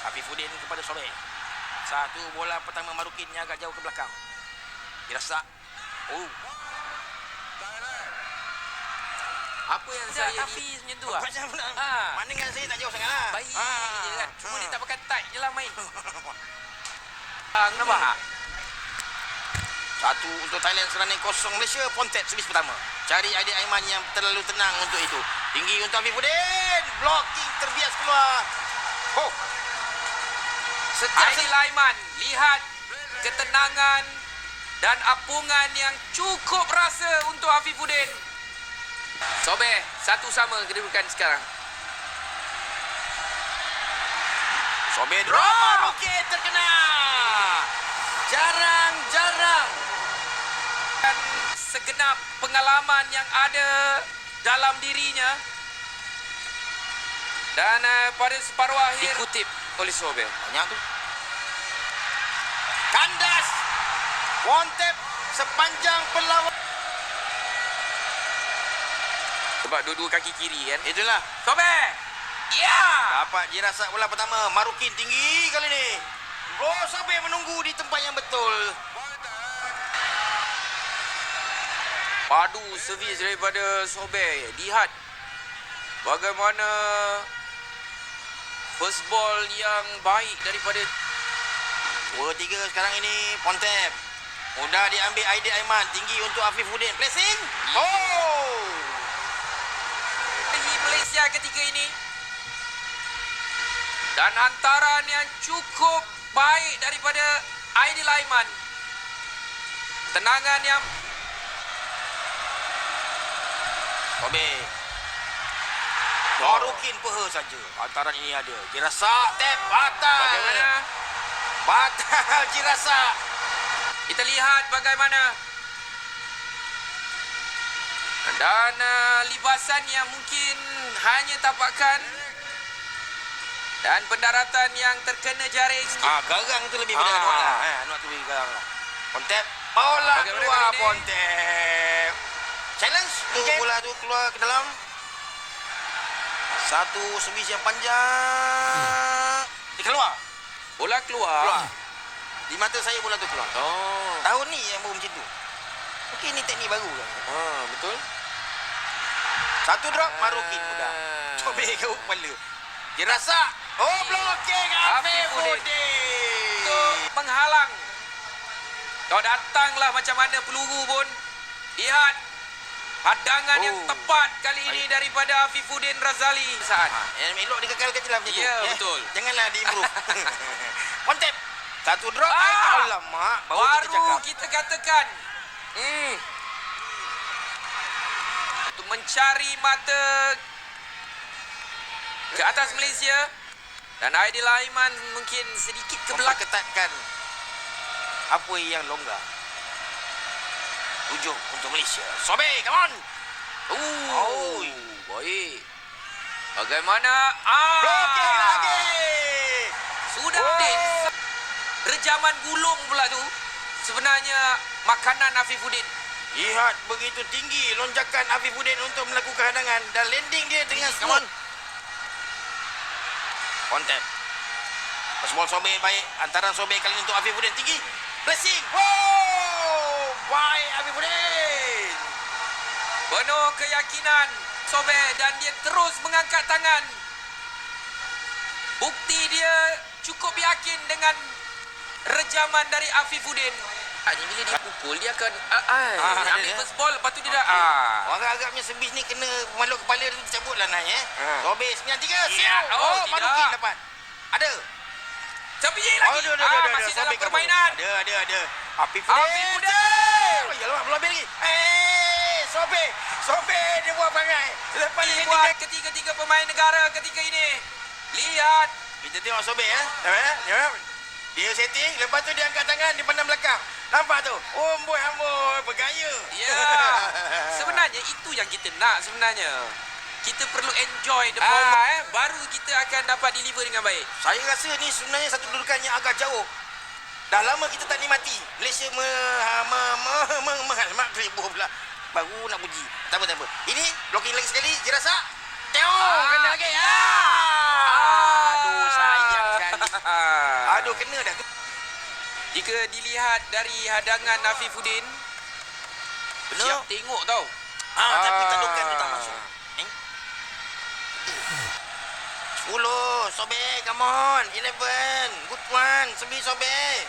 Afifuddin kepada Sobek. Satu bola pertama Marukin yang agak jauh ke belakang. Dirasa. Apa yang saya Hafiz macam tu lah. Mana kan saya tak jauh sangat lah. baik je kan. Cuma dia tak pakai tight je lah main. Kenapa? Satu untuk Thailand, Serani 0 Malaysia. Pontet servis pertama. Cari Aidil Aiman yang terlalu tenang untuk itu. Tinggi untuk Afifuddin. Blocking terbias keluar. Aidil Aiman, lihat ketenangan dan apungan yang cukup rasa untuk Afifuddin. Sobek, 1-1 kedudukan sekarang. Sobek drop. Marukin terkena. Jarang-jarang. Dan segenap pengalaman yang ada dalam dirinya. Dan pada separuh akhir dikutip oleh Sobek. Banyak tu. Kandas. Pontep sepanjang perlawanan. Sebab dua-dua kaki kiri kan. Itulah. Sobek. Ya. Dapat Jirasa bola pertama. Marukin tinggi kali ni. Sobek menunggu di tempat yang betul. Padu servis daripada Sobek. Lihat bagaimana first ball yang baik daripada 2-3 sekarang ini. Pontep. Mudah diambil Aidil Aiman. Tinggi untuk Afifuddin. Placing. Malaysia ketika ini. Dan hantaran yang cukup baik daripada Aidil Aiman. Tenangan yang Sobek. Marukin peha saja. Hantaran ini ada. Jirasa tap batal. bagaimana? Batal Jirasa. Kita lihat bagaimana. Dan libasan yang mungkin hanya tapakan. Dan pendaratan yang terkena jaring sikit. Garang tu lebih pada Anwar lah. Anwar tu lebih garang lah. Pontep. Bola Bagaimana keluar kali ni? Pontep. Challenge. Bola tu keluar ke dalam. Satu servis yang panjang. Dia keluar. Bola keluar. Di mata saya bola tu keluar. Tahun ni yang baru macam tu. Mungkin ni teknik baru kan. Betul. Satu drop Marukin mudah. Sobek ke kepala. Dia rasa. Blocking Afifuddin. Itu menghalang. Kau datanglah macam mana peluru pun. Lihat. Hadangan yang tepat kali ini daripada Afifuddin Razali. Saat. Yang elok dikekalkan je lah macam tu. Ya, betul. Janganlah di-improve. Pontep. Satu drop. Alamak. Baru kita katakan. Untuk mencari mata ke atas Malaysia. Dan Aidil Aiman mungkin sedikit ke belakang. Ketatkan apa yang longgar. Hujung untuk Malaysia. Sobek, come on. Baik. Bagaimana? Blocking lagi. Sudah. Rejaman gulung pula tu. Sebenarnya makanan Afifuddin. Lihat begitu tinggi lonjakan Afifuddin untuk melakukan hadangan. Dan landing dia dengan smooth. Pontep. Pasbol Sobek baik. Antaran Sobek kali ini untuk Afifuddin tinggi. Pressing. Baik Afifuddin. Penuh keyakinan Sobek dan dia terus mengangkat tangan. Bukti dia cukup yakin dengan rejaman dari Afifuddin. Bila dia pukul dia akan ambil first ball, lepas tu dia dah Agak-agaknya servis ni kena maluk kepala tu cabutlah naik Sobek 9-3. Ya. Marukin dapat. Ada. Tapi lagi. Masih dalam permainan. Ada. Afifuddin. Alamak, belum habis lagi. Sobek dia buat perangai. Lepas ni Buat ketiga-tiga pemain negara ketika ini. Lihat. kita tengok Sobek dia setting, lepas tu dia angkat tangan, dia pandang belakang. Nampak tu? Amboi, bergaya. Ya. Sebenarnya itu yang kita nak sebenarnya. Kita perlu enjoy the moment. Baru kita akan dapat deliver dengan baik. Saya rasa ni sebenarnya satu kedudukan yang agak jauh. Dah lama kita tak nikmati. Malaysia mak keribu pula. Baru nak puji. Tak apa. Ini blocking lagi sekali. Jirasa. Tengok. Kena lagi. Aduh, sayang sekali. Aduh, kena dah tu. Jika dilihat dari hadangan Afifuddin, Benar. siap tengok tau. Tapi tadukan tu tak masuk. 10, Sobek, come on. 11, good one. 9, Sobek.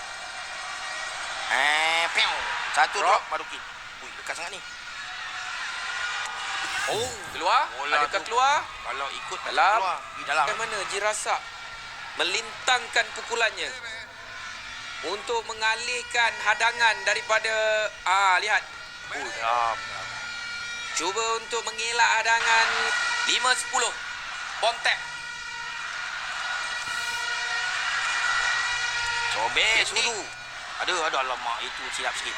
Pew. Satu drop, Marukin. Ui, dekat sangat ni. Oh, keluar? Bola Adakah tu. keluar? Kalau ikut Dalam. keluar. Di dalam. Bagaimana Jirasa melintangkan pukulannya untuk mengalihkan hadangan daripada lihat. Cuba untuk mengelak hadangan 5-10. Bom tap. Sobek, sudu. Ada, alamak. Itu silap sikit.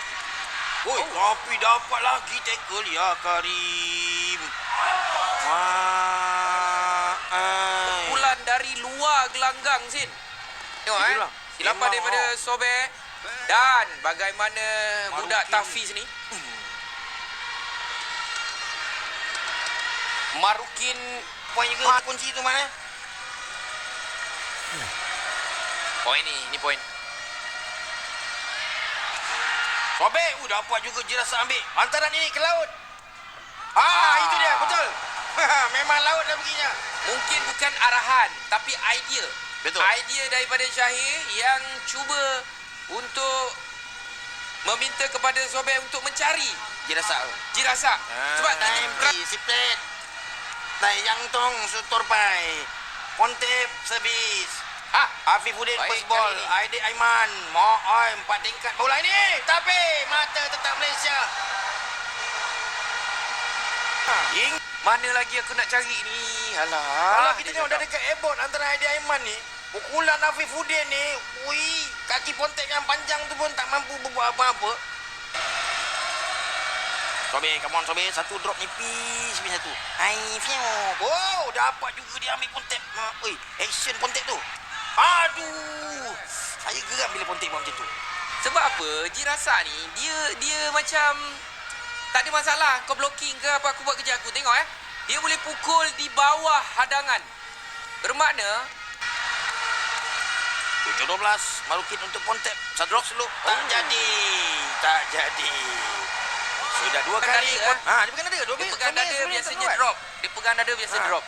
Oi, tapi dapat lagi tackle ya, Karim. Pukulan dari luar gelanggang, Sin. Tengok Itulah. Silapan Memang, daripada Sobek. Dan bagaimana budak Marukin. Tafiz ni. Marukin Poin juga kunci tu mana? poin ni poin. Sobek, dapat juga Jirasa ambil. Hantaran ini ke laut. Itu dia, betul. Memang laut dah begini. Mungkin bukan arahan, tapi idea. Betul. Idea daripada Syahir yang cuba untuk meminta kepada Sobek untuk mencari Jirasa. Jirasa. Sebab time siplet. Tai yang tong sutor pai. Pontep servis. Afifuddin Baik first ball. kali ni. Aidil Aiman. Mooi 4 tingkat bola ini. Tapi mata tetap Malaysia. Mana lagi aku nak cari ni? Alah. Kalau kita tengok dah dekat airborne antara Aidil Aiman ni, pukulan Afifuddin ni, kaki Pontep yang panjang tu pun tak mampu berbuat apa-apa. Sobek, come on Sobek. Satu drop nipis satu. Dapat juga dia ambil Pontep. Action Pontep tu. Aduh. Saya geram bila Pontep buat macam tu. Sebab apa? Jirasa ni dia macam tak ada masalah kau blocking ke apa aku buat kerja aku. Tengok dia boleh pukul di bawah hadangan. Bermakna 7-12 Marukin untuk Pontep. Satu drop slope. Tak jadi. Sudah dua Pegang kali. dada, Dia pegang dada. Dia pegang dada biasanya drop. Dia pegang dada biasa drop.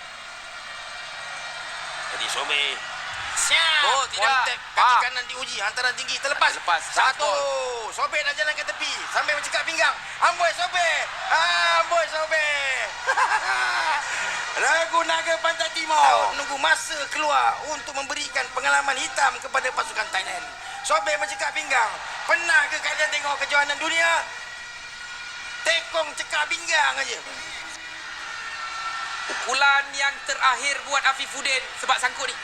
Jadi Sobek. Oh, tidak. Pontep kaki kanan diuji. Hantaran tinggi terlepas. Lepas. Satu. Sobek nak jalan ke tepi. Sambil mencekak pinggang. Amboi Sobek. Amboi Sobek. Ragu Naga Pantai Timur menunggu masa keluar untuk memberikan pengalaman hitam kepada pasukan Thailand. Sobek mencekak pinggang. Pernah ke kalian tengok kejohanan dunia? Tekong cekak pinggang aja. Pukulan yang terakhir buat Afifuddin sebab sangkut ni.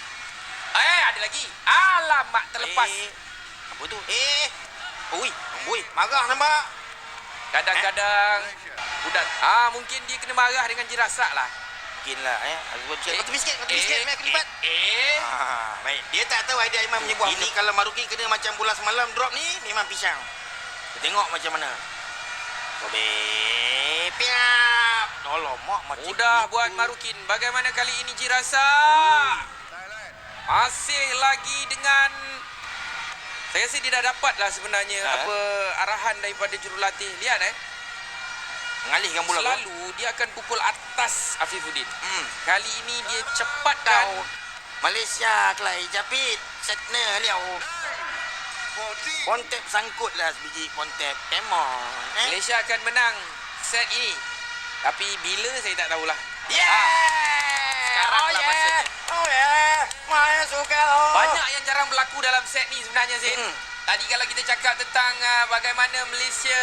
Ada lagi. Alamak, terlepas. Apa tu? Amboi, marah nampak. Kadang-kadang budak mungkin dia kena marah dengan Jirasa lah. Mungkinlah Kau biskit Mac lipat. Baik. Dia tak tahu Aidil Aiman punya buah. Ini kalau Marukin kena macam bola semalam drop ni memang pisang. Kita tengok macam mana. Sobek. Piap. Alamak macam Mudah itu. buat Marukin. Bagaimana kali ini Jirasa? Masih lagi dengan saya rasa dia dah dapat lah sebenarnya apa arahan daripada jurulatih. Lihat mengalihkan bola. Selalu dia akan pukul atas Afifuddin. Kali ini dia cepatkan. Malaysia Kelai Japit. Setner liau. Pontep sangkut lah sebiji Pontep. Come on. Malaysia akan menang set ini. Tapi bila saya tak tahulah. Sekarang lah masanya. Maya suka. Banyak yang jarang berlaku dalam set ni sebenarnya, Zain. Tadi kalau kita cakap tentang bagaimana Malaysia